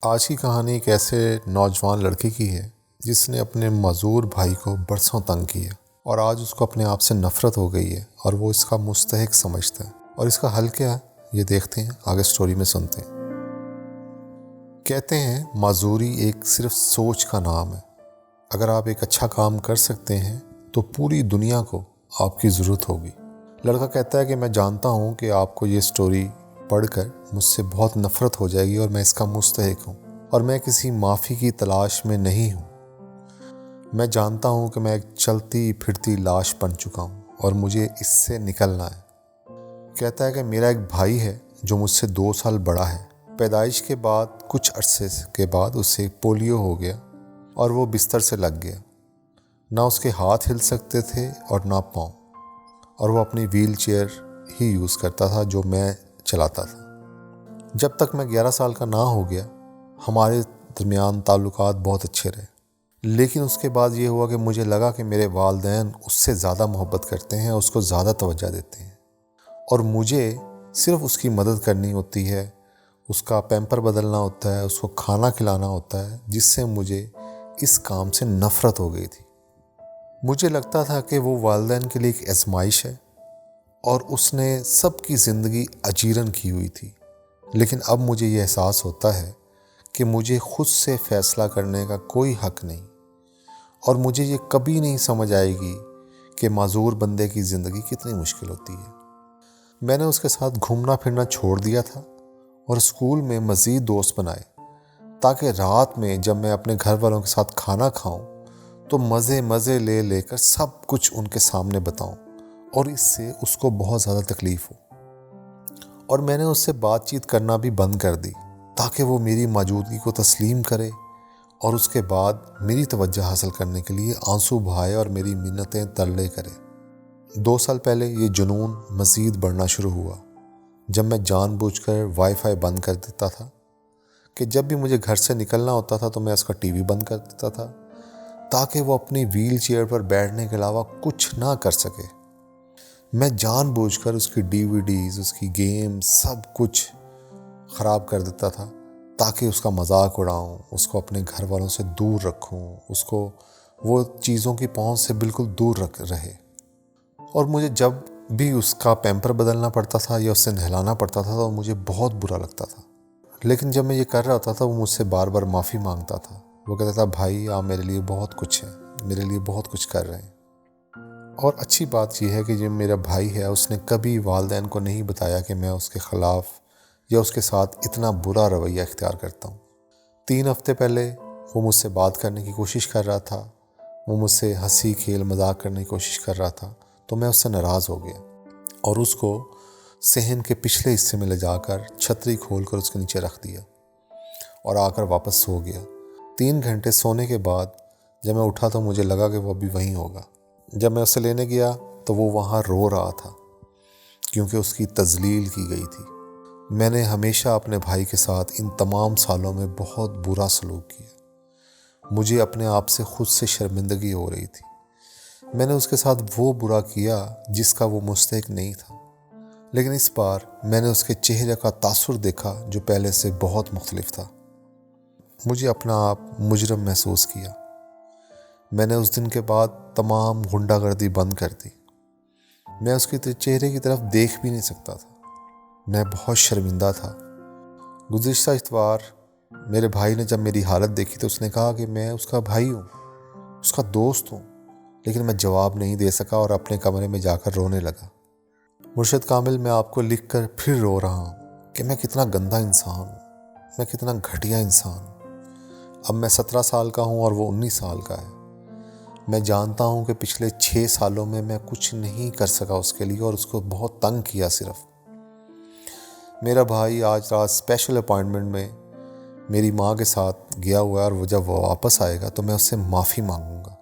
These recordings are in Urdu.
آج کی کہانی ایک ایسے نوجوان لڑکے کی ہے جس نے اپنے معذور بھائی کو برسوں تنگ کیا اور آج اس کو اپنے آپ سے نفرت ہو گئی ہے اور وہ اس کا مستحق سمجھتا ہے۔ اور اس کا حل کیا ہے یہ دیکھتے ہیں، آگے سٹوری میں سنتے ہیں۔ کہتے ہیں معذوری ایک صرف سوچ کا نام ہے۔ اگر آپ ایک اچھا کام کر سکتے ہیں تو پوری دنیا کو آپ کی ضرورت ہوگی۔ لڑکا کہتا ہے کہ میں جانتا ہوں کہ آپ کو یہ سٹوری پڑھ کر مجھ سے بہت نفرت ہو جائے گی اور میں اس کا مستحق ہوں اور میں کسی معافی کی تلاش میں نہیں ہوں۔ میں جانتا ہوں کہ میں ایک چلتی پھرتی لاش بن چکا ہوں اور مجھے اس سے نکلنا ہے۔ کہتا ہے کہ میرا ایک بھائی ہے جو مجھ سے 2 سال بڑا ہے۔ پیدائش کے بعد کچھ عرصے کے بعد اسے پولیو ہو گیا اور وہ بستر سے لگ گیا۔ نہ اس کے ہاتھ ہل سکتے تھے اور نہ پاؤں، اور وہ اپنی ویل چیئر ہی یوز کرتا تھا جو میں چلاتا تھا۔ جب تک میں 11 سال کا نہ ہو گیا ہمارے درمیان تعلقات بہت اچھے رہے، لیکن اس کے بعد یہ ہوا کہ مجھے لگا کہ میرے والدین اس سے زیادہ محبت کرتے ہیں، اس کو زیادہ توجہ دیتے ہیں اور مجھے صرف اس کی مدد کرنی ہوتی ہے، اس کا پیمپر بدلنا ہوتا ہے، اس کو کھانا کھلانا ہوتا ہے، جس سے مجھے اس کام سے نفرت ہو گئی تھی۔ مجھے لگتا تھا کہ وہ والدین کے لیے ایک آزمائش ہے اور اس نے سب کی زندگی اجیرن کی ہوئی تھی، لیکن اب مجھے یہ احساس ہوتا ہے کہ مجھے خود سے فیصلہ کرنے کا کوئی حق نہیں، اور مجھے یہ کبھی نہیں سمجھ آئے گی کہ معذور بندے کی زندگی کتنی مشکل ہوتی ہے۔ میں نے اس کے ساتھ گھومنا پھرنا چھوڑ دیا تھا اور اسکول میں مزید دوست بنائے تاکہ رات میں جب میں اپنے گھر والوں کے ساتھ کھانا کھاؤں تو مزے لے کر سب کچھ ان کے سامنے بتاؤں اور اس سے اس کو بہت زیادہ تکلیف ہو۔ اور میں نے اس سے بات چیت کرنا بھی بند کر دی تاکہ وہ میری موجودگی کو تسلیم کرے اور اس کے بعد میری توجہ حاصل کرنے کے لیے آنسو بہائے اور میری منتیں ترلے کرے۔ 2 سال پہلے یہ جنون مزید بڑھنا شروع ہوا جب میں جان بوجھ کر وائی فائی بند کر دیتا تھا کہ جب بھی مجھے گھر سے نکلنا ہوتا تھا تو میں اس کا ٹی وی بند کر دیتا تھا تاکہ وہ اپنی ویل چیئر پر بیٹھنے کے علاوہ کچھ نہ کر سکے۔ میں جان بوجھ کر اس کی ڈی وی ڈیز، اس کی گیم، سب کچھ خراب کر دیتا تھا تاکہ اس کا مذاق اڑاؤں، اس کو اپنے گھر والوں سے دور رکھوں، اس کو وہ چیزوں کی پہنچ سے بالکل دور رہے۔ اور مجھے جب بھی اس کا پیمپر بدلنا پڑتا تھا یا اس سے نہلانا پڑتا تھا تو مجھے بہت برا لگتا تھا، لیکن جب میں یہ کر رہا ہوتا تھا وہ مجھ سے بار بار معافی مانگتا تھا۔ وہ کہتا تھا بھائی آپ میرے لیے بہت کچھ ہیں، میرے لیے بہت کچھ کر رہے ہیں۔ اور اچھی بات یہ ہے کہ جو میرا بھائی ہے اس نے کبھی والدین کو نہیں بتایا کہ میں اس کے خلاف یا اس کے ساتھ اتنا برا رویہ اختیار کرتا ہوں۔ 3 ہفتے پہلے وہ مجھ سے بات کرنے کی کوشش کر رہا تھا، وہ مجھ سے ہنسی کھیل مذاق کرنے کی کوشش کر رہا تھا، تو میں اس سے ناراض ہو گیا اور اس کو صحن کے پچھلے حصے میں لے جا کر چھتری کھول کر اس کے نیچے رکھ دیا اور آ کر واپس سو گیا۔ 3 گھنٹے سونے کے بعد جب میں اٹھا تو مجھے لگا کہ وہ ابھی وہیں ہوگا۔ جب میں اسے لینے گیا تو وہ وہاں رو رہا تھا کیونکہ اس کی تذلیل کی گئی تھی۔ میں نے ہمیشہ اپنے بھائی کے ساتھ ان تمام سالوں میں بہت برا سلوک کیا۔ مجھے اپنے آپ سے خود سے شرمندگی ہو رہی تھی۔ میں نے اس کے ساتھ وہ برا کیا جس کا وہ مستحق نہیں تھا، لیکن اس بار میں نے اس کے چہرے کا تاثر دیکھا جو پہلے سے بہت مختلف تھا۔ مجھے اپنا آپ مجرم محسوس کیا۔ میں نے اس دن کے بعد تمام غنڈہ گردی بند کر دی۔ میں اس کے چہرے کی طرف دیکھ بھی نہیں سکتا تھا۔ میں بہت شرمندہ تھا۔ گزشتہ اتوار میرے بھائی نے جب میری حالت دیکھی تو اس نے کہا کہ میں اس کا بھائی ہوں، اس کا دوست ہوں، لیکن میں جواب نہیں دے سکا اور اپنے کمرے میں جا کر رونے لگا۔ مرشد کامل، میں آپ کو لکھ کر پھر رو رہا ہوں کہ میں کتنا گندا انسان ہوں، میں کتنا گھٹیا انسان ہوں۔ اب میں 17 سال کا ہوں اور وہ 19 سال کا ہے۔ میں جانتا ہوں کہ پچھلے 6 سالوں میں کچھ نہیں کر سکا اس کے لیے اور اس کو بہت تنگ کیا۔ صرف میرا بھائی آج رات اسپیشل اپائنٹمنٹ میں میری ماں کے ساتھ گیا ہوا ہے اور وہ جب وہ واپس آئے گا تو میں اس سے معافی مانگوں گا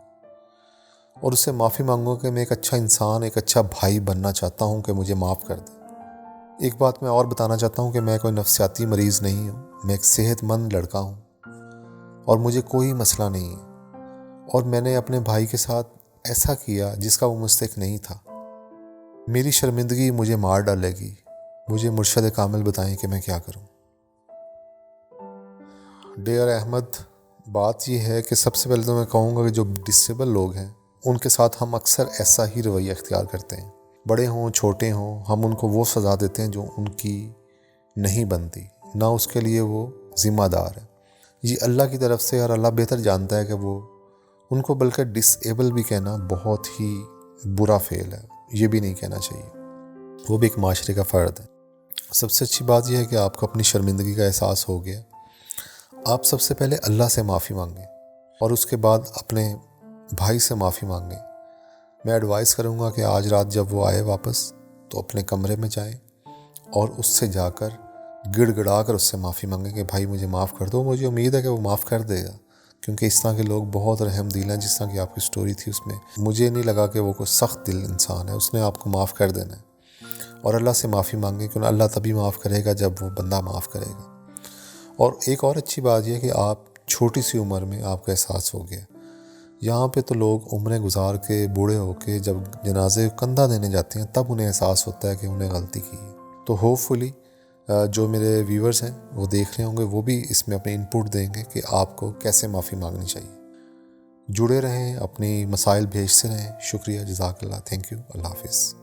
اور اس سے معافی مانگوں کہ میں ایک اچھا انسان، ایک اچھا بھائی بننا چاہتا ہوں کہ مجھے معاف کر دے۔ ایک بات میں اور بتانا چاہتا ہوں کہ میں کوئی نفسیاتی مریض نہیں ہوں، میں ایک صحت مند لڑکا ہوں اور مجھے کوئی مسئلہ نہیں ہے، اور میں نے اپنے بھائی کے ساتھ ایسا کیا جس کا وہ مستحق نہیں تھا۔ میری شرمندگی مجھے مار ڈالے گی۔ مجھے مرشد کامل بتائیں کہ میں کیا کروں۔ ڈیئر احمد، بات یہ ہے کہ سب سے پہلے تو میں کہوں گا کہ جو ڈسیبل لوگ ہیں ان کے ساتھ ہم اکثر ایسا ہی رویہ اختیار کرتے ہیں. بڑے ہوں چھوٹے ہوں، ہم ان کو وہ سزا دیتے ہیں جو ان کی نہیں بنتی، نہ اس کے لیے وہ ذمہ دار ہے. یہ اللہ کی طرف سے، اور اللہ بہتر جانتا ہے کہ وہ ان کو بلکہ ڈس ایبل بھی کہنا بہت ہی برا فعل ہے، یہ بھی نہیں کہنا چاہیے. وہ بھی ایک معاشرے کا فرد ہے. سب سے اچھی بات یہ ہے کہ آپ کو اپنی شرمندگی کا احساس ہو گیا. آپ سب سے پہلے اللہ سے معافی مانگیں اور اس کے بعد اپنے بھائی سے معافی مانگیں. میں ایڈوائز کروں گا کہ آج رات جب وہ آئے واپس تو اپنے کمرے میں جائیں اور اس سے جا کر گڑ گڑا کر اس سے معافی مانگیں کہ بھائی مجھے معاف کر دو. مجھے امید ہے کہ وہ معاف کر دے گا، کیونکہ اس طرح کے لوگ بہت رحم دل ہیں. جس طرح کی آپ کی سٹوری تھی اس میں مجھے نہیں لگا کہ وہ کوئی سخت دل انسان ہے. اس نے آپ کو معاف کر دینا ہے. اور اللہ سے معافی مانگیں، کیونکہ اللہ تبھی معاف کرے گا جب وہ بندہ معاف کرے گا. اور ایک اور اچھی بات یہ ہے کہ آپ چھوٹی سی عمر میں آپ کا احساس ہو گیا. یہاں پہ تو لوگ عمریں گزار کے بوڑھے ہو کے جب جنازے کندھا دینے جاتے ہیں تب انہیں احساس ہوتا ہے کہ انہیں غلطی کی ہے. تو ہوپ فلی جو میرے ویورز ہیں وہ دیکھ رہے ہوں گے، وہ بھی اس میں اپنے انپٹ دیں گے کہ آپ کو کیسے معافی مانگنی چاہیے. جڑے رہیں، اپنی مسائل بھیجتے رہیں. شکریہ، جزاک اللہ، تھینک یو، اللہ حافظ.